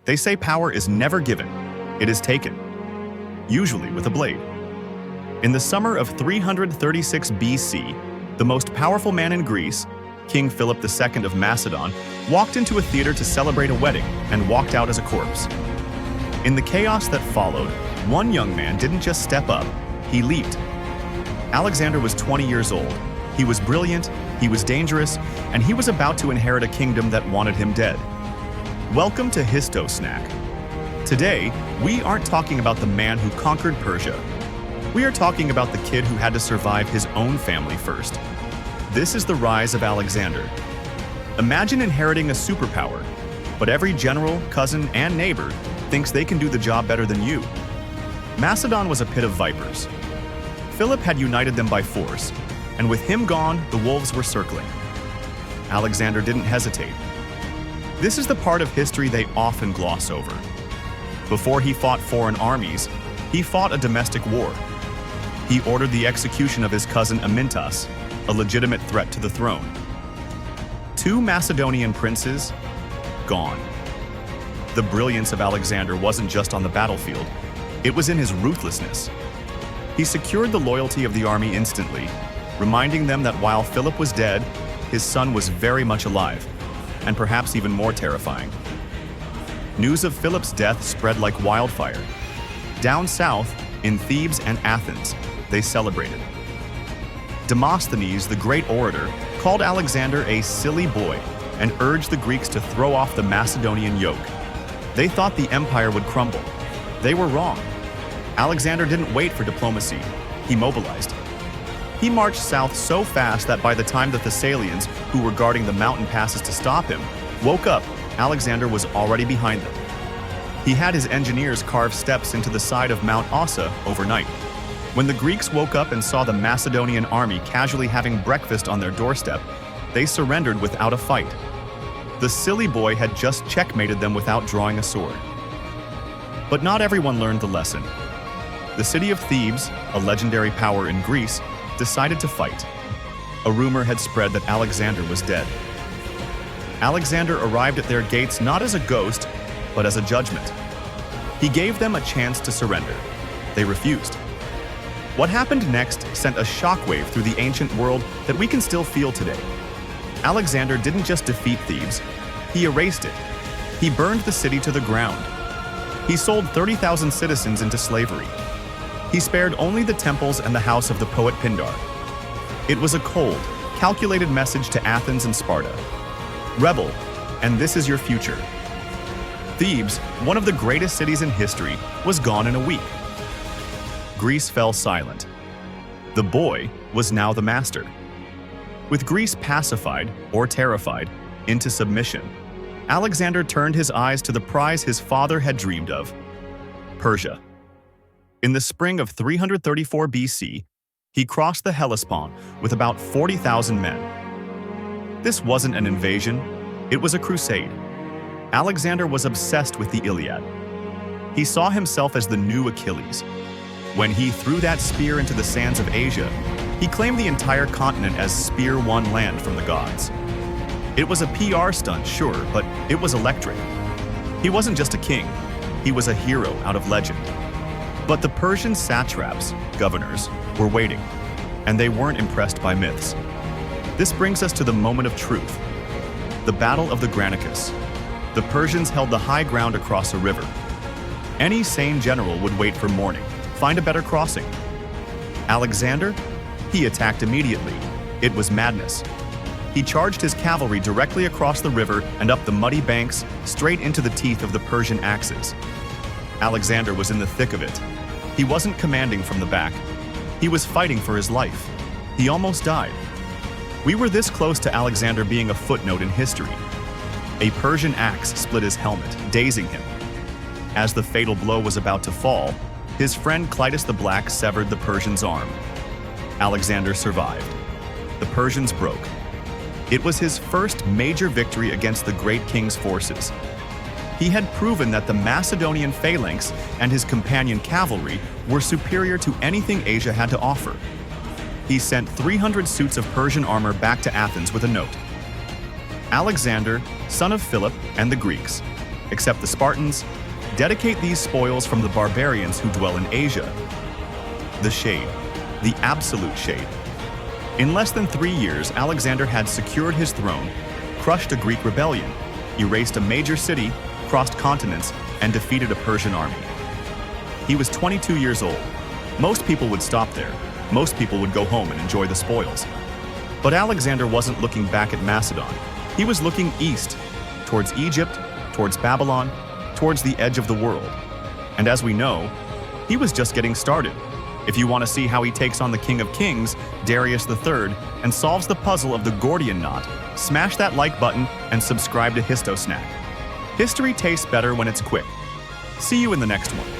They say power is never given, it is taken, usually with a blade. In the summer of 336 BC, the most powerful man in Greece, King Philip II of Macedon, walked into a theater to celebrate a wedding and walked out as a corpse. In the chaos that followed, one young man didn't just step up, he leaped. Alexander was 20 years old. He was brilliant, he was dangerous, and he was about to inherit a kingdom that wanted him dead. Welcome to Histo Snack. Today, we aren't talking about the man who conquered Persia. We are talking about the kid who had to survive his own family first. This is the rise of Alexander. Imagine inheriting a superpower, but every general, cousin, and neighbor thinks they can do the job better than you. Macedon was a pit of vipers. Philip had united them by force, and with him gone, the wolves were circling. Alexander didn't hesitate. This is the part of history they often gloss over. Before he fought foreign armies, he fought a domestic war. He ordered the execution of his cousin Amyntas, a legitimate threat to the throne. 2 Macedonian princes, gone. The brilliance of Alexander wasn't just on the battlefield, it was in his ruthlessness. He secured the loyalty of the army instantly, reminding them that while Philip was dead, his son was very much alive, and perhaps even more terrifying. News of Philip's death spread like wildfire. Down south, in Thebes and Athens, they celebrated. Demosthenes, the great orator, called Alexander a silly boy and urged the Greeks to throw off the Macedonian yoke. They thought the empire would crumble. They were wrong. Alexander didn't wait for diplomacy. He mobilized. He marched south so fast that by the time the Thessalians, who were guarding the mountain passes to stop him, woke up, Alexander was already behind them. He had his engineers carve steps into the side of Mount Ossa overnight. When the Greeks woke up and saw the Macedonian army casually having breakfast on their doorstep, they surrendered without a fight. The silly boy had just checkmated them without drawing a sword. But not everyone learned the lesson. The city of Thebes, a legendary power in Greece, decided to fight. A rumor had spread that Alexander was dead. Alexander arrived at their gates not as a ghost, but as a judgment. He gave them a chance to surrender. They refused. What happened next sent a shockwave through the ancient world that we can still feel today. Alexander didn't just defeat Thebes, he erased it. He burned the city to the ground. He sold 30,000 citizens into slavery. He spared only the temples and the house of the poet Pindar. It was a cold, calculated message to Athens and Sparta. Rebel, and this is your future. Thebes, one of the greatest cities in history, was gone in a week. Greece fell silent. The boy was now the master. With Greece pacified, or terrified, into submission, Alexander turned his eyes to the prize his father had dreamed of: Persia. In the spring of 334 BC, he crossed the Hellespont with about 40,000 men. This wasn't an invasion, it was a crusade. Alexander was obsessed with the Iliad. He saw himself as the new Achilles. When he threw that spear into the sands of Asia, he claimed the entire continent as Spear Won Land from the gods. It was a PR stunt, sure, but it was electric. He wasn't just a king, he was a hero out of legend. But the Persian satraps, governors, were waiting, and they weren't impressed by myths. This brings us to the moment of truth. The Battle of the Granicus. The Persians held the high ground across a river. Any sane general would wait for morning, find a better crossing. Alexander? He attacked immediately. It was madness. He charged his cavalry directly across the river and up the muddy banks, straight into the teeth of the Persian axes. Alexander was in the thick of it. He wasn't commanding from the back. He was fighting for his life. He almost died. We were this close to Alexander being a footnote in history. A Persian axe split his helmet, dazing him. As the fatal blow was about to fall, his friend Clitus the Black severed the Persian's arm. Alexander survived. The Persians broke. It was his first major victory against the great king's forces. He had proven that the Macedonian phalanx and his companion cavalry were superior to anything Asia had to offer. He sent 300 suits of Persian armor back to Athens with a note. Alexander, son of Philip and the Greeks, except the Spartans, dedicate these spoils from the barbarians who dwell in Asia. The shade, the absolute shade. In less than 3 years, Alexander had secured his throne, crushed a Greek rebellion, erased a major city, crossed continents, and defeated a Persian army. He was 22 years old. Most people would stop there. Most people would go home and enjoy the spoils. But Alexander wasn't looking back at Macedon. He was looking east, towards Egypt, towards Babylon, towards the edge of the world. And as we know, he was just getting started. If you want to see how he takes on the King of Kings, Darius III, and solves the puzzle of the Gordian knot, smash that like button and subscribe to Histo Snack. History tastes better when it's quick. See you in the next one.